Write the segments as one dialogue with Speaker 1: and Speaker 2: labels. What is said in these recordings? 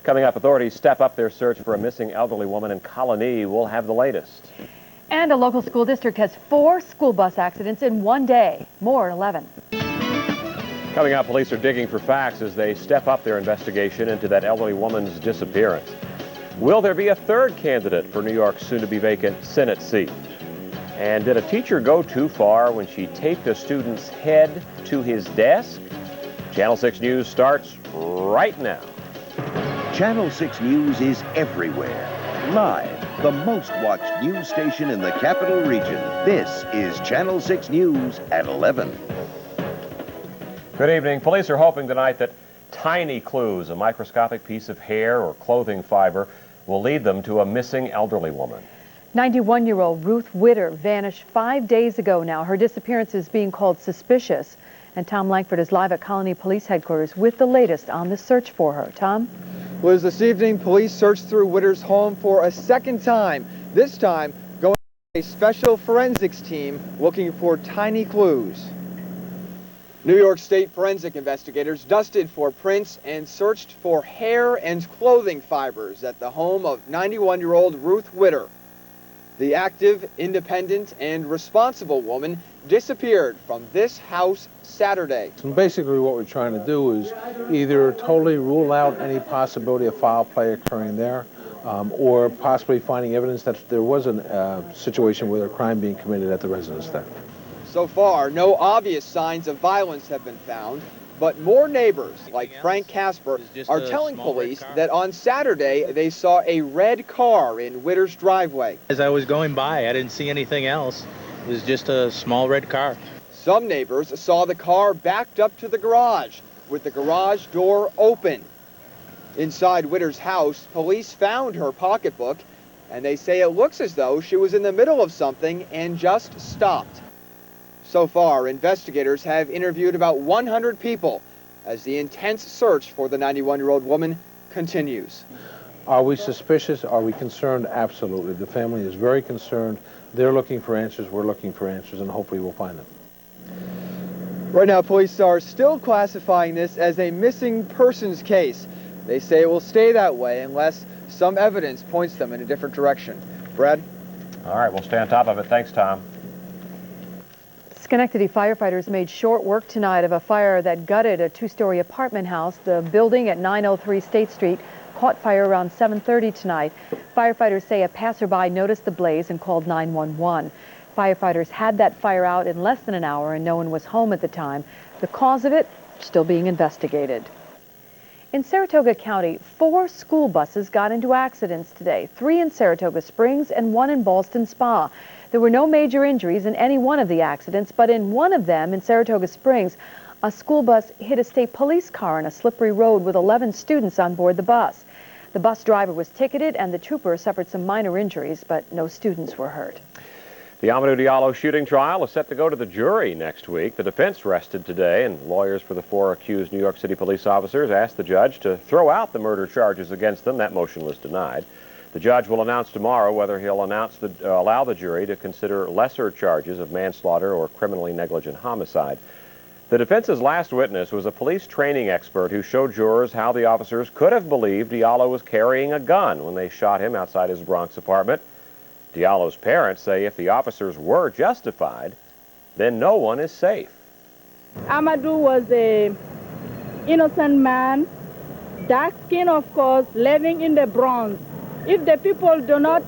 Speaker 1: Coming up, authorities step up their search for a missing elderly woman in Colony. We'll have the latest.
Speaker 2: And a local school district has 4 school bus accidents in one day. More at 11.
Speaker 1: Coming up, police are digging for facts as they step up their investigation into that elderly woman's disappearance. Will there be a third candidate for New York's soon-to-be vacant Senate seat? And did a teacher go too far when she taped a student's head to his desk? Channel 6 News starts right now.
Speaker 3: Channel 6 News is everywhere. Live, the most watched news station in the capital region. This is Channel 6 News at 11.
Speaker 1: Good evening. Police are hoping tonight that tiny clues, a microscopic piece of hair or clothing fiber, will lead them to a missing elderly woman.
Speaker 2: 91-year-old Ruth Witter vanished 5 days ago now. Her disappearance is being called suspicious. And Tom Langford is live at Colony Police Headquarters with the latest on the search for her. Tom?
Speaker 4: Was this evening, police searched through Witter's home for a second time. This time, going with a special forensics team looking for tiny clues. New York State forensic investigators dusted for prints and searched for hair and clothing fibers at the home of 91-year-old Ruth Witter. The active, independent, and responsible woman disappeared from this house Saturday.
Speaker 5: So basically what we're trying to do is either totally rule out any possibility of foul play occurring there, or possibly finding evidence that there was a situation with a crime being committed at the residence there.
Speaker 4: So far, no obvious signs of violence have been found, but more neighbors, like Frank Casper, are telling police that on Saturday they saw a red car in Witter's driveway.
Speaker 6: As I was going by, I didn't see anything else. It was just a small red car.
Speaker 4: Some neighbors saw the car backed up to the garage, with the garage door open. Inside Witter's house, police found her pocketbook, and they say it looks as though she was in the middle of something and just stopped. So far, investigators have interviewed about 100 people as the intense search for the 91-year-old woman continues.
Speaker 5: Are we suspicious? Are we concerned? Absolutely. The family is very concerned. They're looking for answers. We're looking for answers, and hopefully we'll find them.
Speaker 4: Right now, police are still classifying this as a missing persons case. They say it will stay that way unless some evidence points them in a different direction. Brad?
Speaker 1: All right, we'll stay on top of it. Thanks, Tom.
Speaker 2: Schenectady firefighters made short work tonight of a fire that gutted a 2-story apartment house. The building at 903 State Street caught fire around 7:30 tonight. Firefighters say a passerby noticed the blaze and called 911. Firefighters had that fire out in less than an hour and no one was home at the time. The cause of it still being investigated. In Saratoga County, 4 school buses got into accidents today, 3 in Saratoga Springs and 1 in Ballston Spa. There were no major injuries in any one of the accidents, but in one of them, in Saratoga Springs, a school bus hit a state police car on a slippery road with 11 students on board the bus. The bus driver was ticketed and the trooper suffered some minor injuries, but no students were hurt.
Speaker 1: The Amadou Diallo shooting trial is set to go to the jury next week. The defense rested today, and lawyers for the 4 accused New York City police officers asked the judge to throw out the murder charges against them. That motion was denied. The judge will announce tomorrow whether he'll allow the jury to consider lesser charges of manslaughter or criminally negligent homicide. The defense's last witness was a police training expert who showed jurors how the officers could have believed Diallo was carrying a gun when they shot him outside his Bronx apartment. Diallo's parents say if the officers were justified, then no one is safe.
Speaker 7: Amadou was an innocent man, dark skin of course, living in the Bronx. If the people do not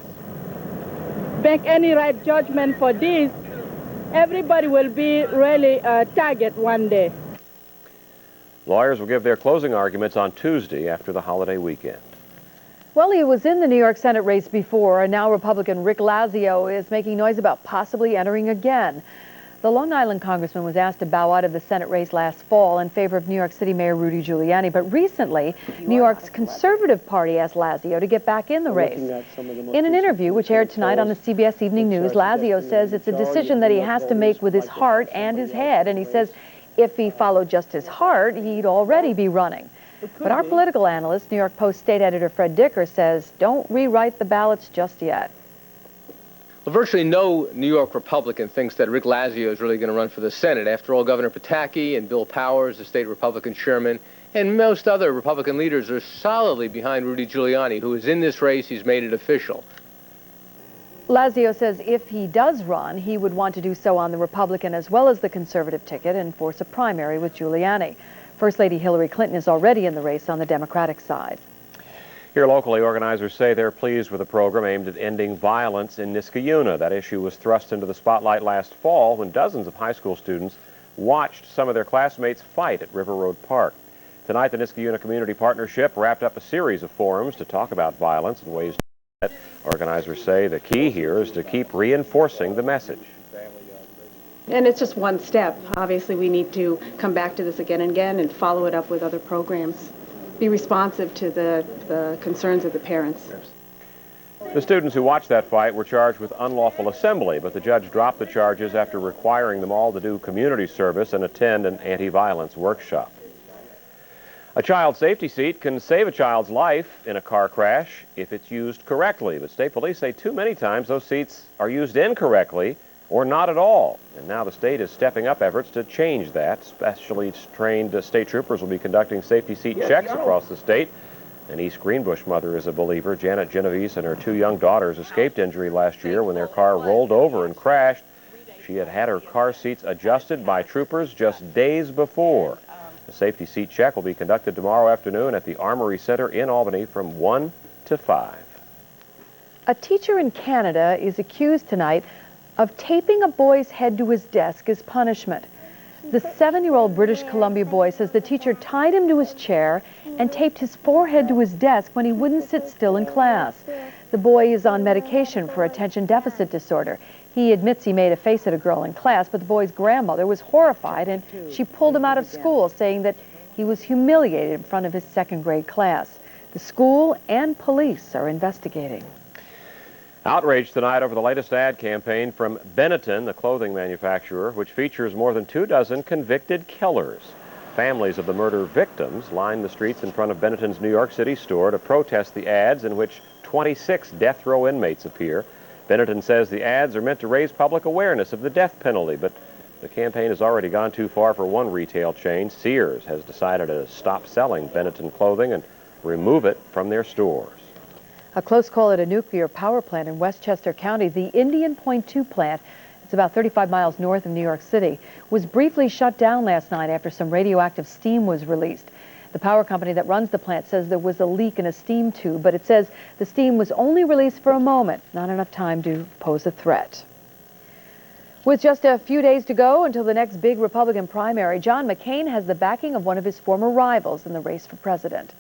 Speaker 7: make any right judgment for this, everybody will be really a target one day.
Speaker 1: Lawyers will give their closing arguments on Tuesday after the holiday weekend.
Speaker 2: Well, he was in the New York Senate race before, and now Republican Rick Lazio is making noise about possibly entering again. The Long Island congressman was asked to bow out of the Senate race last fall in favor of New York City Mayor Rudy Giuliani, but recently, New York's Conservative Party asked Lazio to get back in the race. In an interview which aired tonight on the CBS Evening News, Lazio says it's a decision that he has to make with his heart and his head, and he says if he followed just his heart, he'd already be running. But our political analyst, New York Post state editor Fred Dicker, says don't rewrite the ballots just yet.
Speaker 8: Well, virtually no New York Republican thinks that Rick Lazio is really going to run for the Senate. After all, Governor Pataki and Bill Powers, the state Republican Sherman, and most other Republican leaders are solidly behind Rudy Giuliani, who is in this race. He's made it official.
Speaker 2: Lazio says if he does run, he would want to do so on the Republican as well as the conservative ticket and force a primary with Giuliani. First Lady Hillary Clinton is already in the race on the Democratic side.
Speaker 1: Here locally, organizers say they're pleased with a program aimed at ending violence in Niskayuna. That issue was thrust into the spotlight last fall when dozens of high school students watched some of their classmates fight at River Road Park. Tonight, the Niskayuna Community Partnership wrapped up a series of forums to talk about violence and ways to end it. Organizers say the key here is to keep reinforcing the message.
Speaker 9: And it's just one step. Obviously, we need to come back to this again and again and follow it up with other programs. Be responsive to the concerns of the parents.
Speaker 1: The students who watched that fight were charged with unlawful assembly, but the judge dropped the charges after requiring them all to do community service and attend an anti-violence workshop. A child safety seat can save a child's life in a car crash if it's used correctly, but state police say too many times those seats are used incorrectly or not at all. And now the state is stepping up efforts to change that. Specially trained state troopers will be conducting safety seat checks across the state. An East Greenbush mother is a believer. Janet Genovese and her 2 young daughters escaped injury last year when their car rolled over and crashed. She had had her car seats adjusted by troopers just days before. The safety seat check will be conducted tomorrow afternoon at the Armory Center in Albany from 1 to 5.
Speaker 2: A teacher in Canada is accused tonight of taping a boy's head to his desk as punishment. The 7-year-old British Columbia boy says the teacher tied him to his chair and taped his forehead to his desk when he wouldn't sit still in class. The boy is on medication for attention deficit disorder. He admits he made a face at a girl in class, but the boy's grandmother was horrified and she pulled him out of school, saying that he was humiliated in front of his 2nd grade class. The school and police are investigating.
Speaker 1: Outrage tonight over the latest ad campaign from Benetton, the clothing manufacturer, which features more than 24 convicted killers. Families of the murder victims lined the streets in front of Benetton's New York City store to protest the ads in which 26 death row inmates appear. Benetton says the ads are meant to raise public awareness of the death penalty, but the campaign has already gone too far for one retail chain. Sears has decided to stop selling Benetton clothing and remove it from their stores.
Speaker 2: A close call at a nuclear power plant in Westchester County. The Indian Point 2 plant, it's about 35 miles north of New York City, was briefly shut down last night after some radioactive steam was released. The power company that runs the plant says there was a leak in a steam tube, but it says the steam was only released for a moment, not enough time to pose a threat. With just a few days to go until the next big Republican primary, John McCain has the backing of one of his former rivals in the race for president.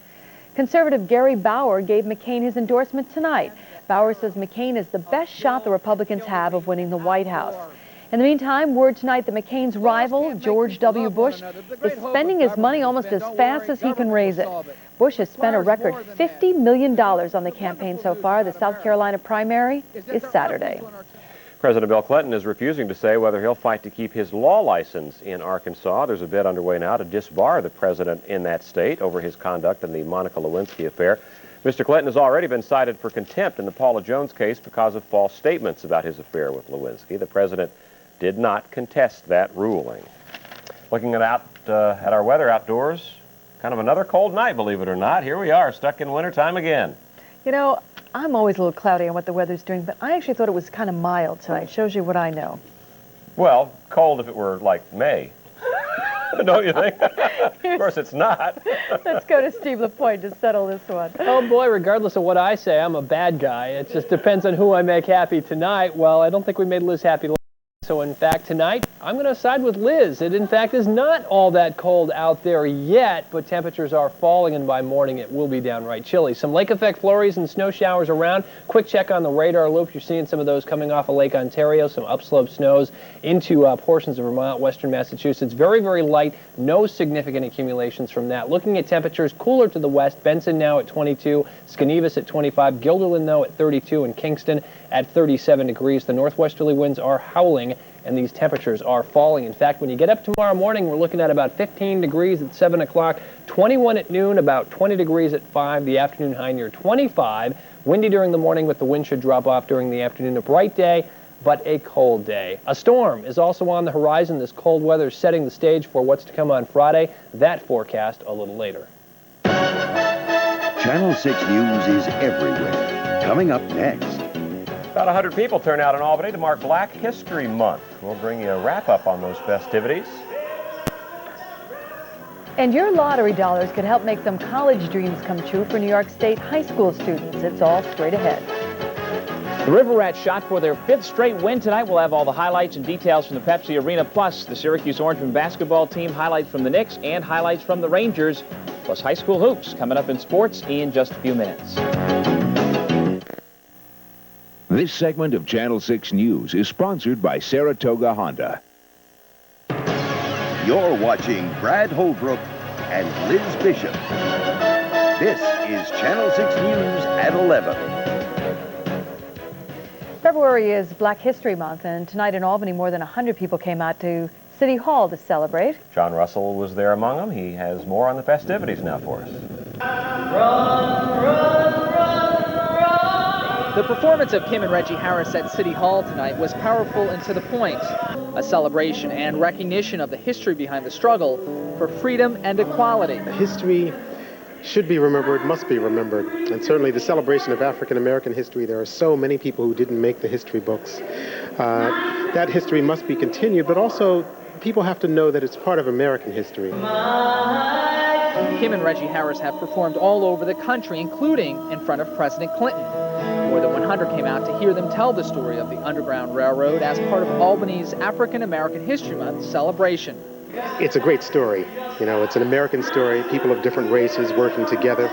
Speaker 2: Conservative Gary Bauer gave McCain his endorsement tonight. Bauer says McCain is the best shot the Republicans have of winning the White House. In the meantime, word tonight that McCain's rival, George W. Bush, is spending his money almost as fast as he can raise it. Bush has spent a record $50 million on the campaign so far. The South Carolina primary is Saturday.
Speaker 1: President Bill Clinton is refusing to say whether he'll fight to keep his law license in Arkansas. There's a bid underway now to disbar the president in that state over his conduct in the Monica Lewinsky affair. Mr. Clinton has already been cited for contempt in the Paula Jones case because of false statements about his affair with Lewinsky. The president did not contest that ruling. Looking at our weather outdoors, kind of another cold night, believe it or not. Here we are, stuck in wintertime again.
Speaker 2: You know, I'm always a little cloudy on what the weather's doing, but I actually thought it was kind of mild tonight. Shows you what I know.
Speaker 1: Well, cold if it were like May. Don't you think? Of course it's not.
Speaker 2: Let's go to Steve LaPointe to settle this one.
Speaker 10: Oh boy, regardless of what I say, I'm a bad guy. It just depends on who I make happy tonight. Well, I don't think we made Liz happy. So in fact, tonight, I'm going to side with Liz. It in fact is not all that cold out there yet, but temperatures are falling, and by morning it will be downright chilly. Some lake effect flurries and snow showers around. Quick check on the radar loop. You're seeing some of those coming off of Lake Ontario, some upslope snows into portions of Vermont, western Massachusetts. Very, very light. No significant accumulations from that. Looking at temperatures, cooler to the west. Benson now at 22, Skenevis at 25, Guilderland though at 32, and Kingston at 37 degrees. The northwesterly winds are howling and these temperatures are falling. In fact, when you get up tomorrow morning, we're looking at about 15 degrees at 7 o'clock, 21 at noon, about 20 degrees at 5, the afternoon high near 25. Windy during the morning, but the wind should drop off during the afternoon. A bright day, but a cold day. A storm is also on the horizon. This cold weather is setting the stage for what's to come on Friday. That forecast a little later.
Speaker 3: Channel 6 News is everywhere. Coming up next.
Speaker 1: About 100 people turn out in Albany to mark Black History Month. We'll bring you a wrap-up on those festivities.
Speaker 2: And your lottery dollars could help make some college dreams come true for New York State high school students. It's all straight ahead.
Speaker 11: The River Rats shot for their 5th straight win tonight. We'll have all the highlights and details from the Pepsi Arena, plus the Syracuse Orangemen basketball team, highlights from the Knicks, and highlights from the Rangers, plus high school hoops coming up in sports in just a few minutes.
Speaker 12: This segment of Channel 6 News is sponsored by Saratoga Honda.
Speaker 3: You're watching Brad Holbrook and Liz Bishop. This is Channel 6 News at 11.
Speaker 2: February is Black History Month, and tonight in Albany, more than 100 people came out to City Hall to celebrate.
Speaker 1: John Russell was there among them. He has more on the festivities now for us.
Speaker 13: Run, run, run, run. The performance of Kim and Reggie Harris at City Hall tonight was powerful and to the point. A celebration and recognition of the history behind the struggle for freedom and equality.
Speaker 14: History should be remembered, must be remembered. And certainly the celebration of African American history, there are so many people who didn't make the history books. That history must be continued, but also people have to know that it's part of American history.
Speaker 13: Kim and Reggie Harris have performed all over the country, including in front of President Clinton. More than 100 came out to hear them tell the story of the Underground Railroad as part of Albany's African American History Month celebration.
Speaker 14: It's a great story. You know, it's an American story, people of different races working together.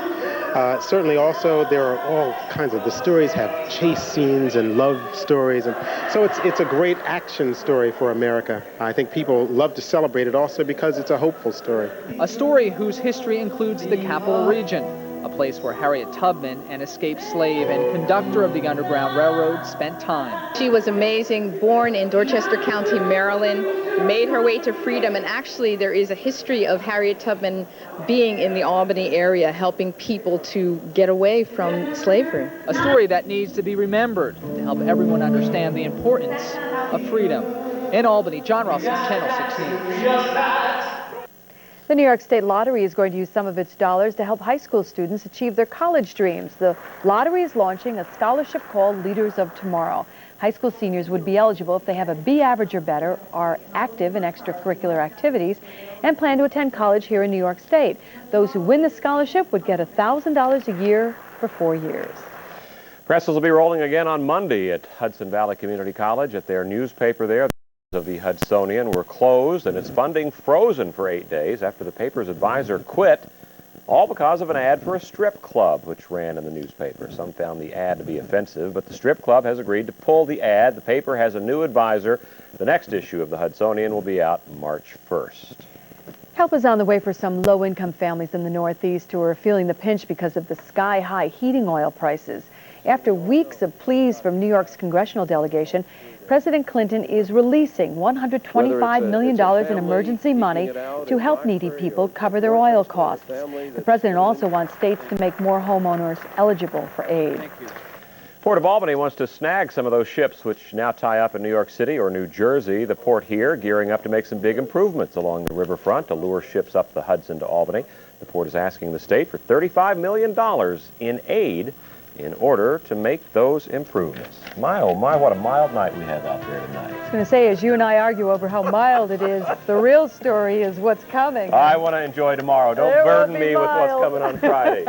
Speaker 14: Certainly also there are all kinds of, the stories have chase scenes and love stories, and so it's a great action story for America. I think people love to celebrate it also because it's a hopeful story.
Speaker 13: A story whose history includes the Capital Region, a place where Harriet Tubman, an escaped slave and conductor of the Underground Railroad, spent time.
Speaker 15: She was amazing, born in Dorchester County, Maryland, made her way to freedom, and actually there is a history of Harriet Tubman being in the Albany area, helping people to get away from slavery.
Speaker 13: A story that needs to be remembered to help everyone understand the importance of freedom. In Albany, John Russell, Channel 6 News.
Speaker 2: The New York State Lottery is going to use some of its dollars to help high school students achieve their college dreams. The lottery is launching a scholarship called Leaders of Tomorrow. High school seniors would be eligible if they have a B average or better, are active in extracurricular activities, and plan to attend college here in New York State. Those who win the scholarship would get $1,000 a year for 4 years.
Speaker 1: Presses will be rolling again on Monday at Hudson Valley Community College at their newspaper there. Of the Hudsonian were closed and its funding frozen for 8 days after the paper's advisor quit, all because of an ad for a strip club which ran in the newspaper. Some found the ad to be offensive, but the strip club has agreed to pull the ad. The paper has a new advisor. The next issue of the Hudsonian will be out March 1st.
Speaker 2: Help is on the way for some low-income families in the Northeast who are feeling the pinch because of the sky-high heating oil prices. After weeks of pleas from New York's congressional delegation, President Clinton is releasing $125 million in emergency money to help needy people cover their oil costs. The president also wants states to make more homeowners eligible for aid.
Speaker 1: Port of Albany wants to snag some of those ships which now tie up in New York City or New Jersey. The port here gearing up to make some big improvements along the riverfront to lure ships up the Hudson to Albany. The port is asking the state for $35 million in aid in order to make those improvements. My, oh my, what a mild night we have out there tonight.
Speaker 2: I was going to say, as you and I argue over how mild it is, the real story is what's coming.
Speaker 1: I want to enjoy tomorrow. Don't burden me with what's coming on Friday.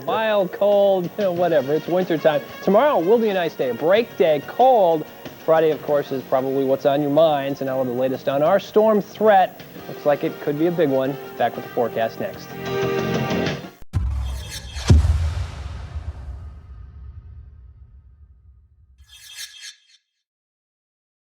Speaker 10: Mild, cold, whatever. It's wintertime. Tomorrow will be a nice day. A break day, cold. Friday, of course, is probably what's on your minds. And now the latest on our storm threat. Looks like it could be a big one. Back with the forecast next.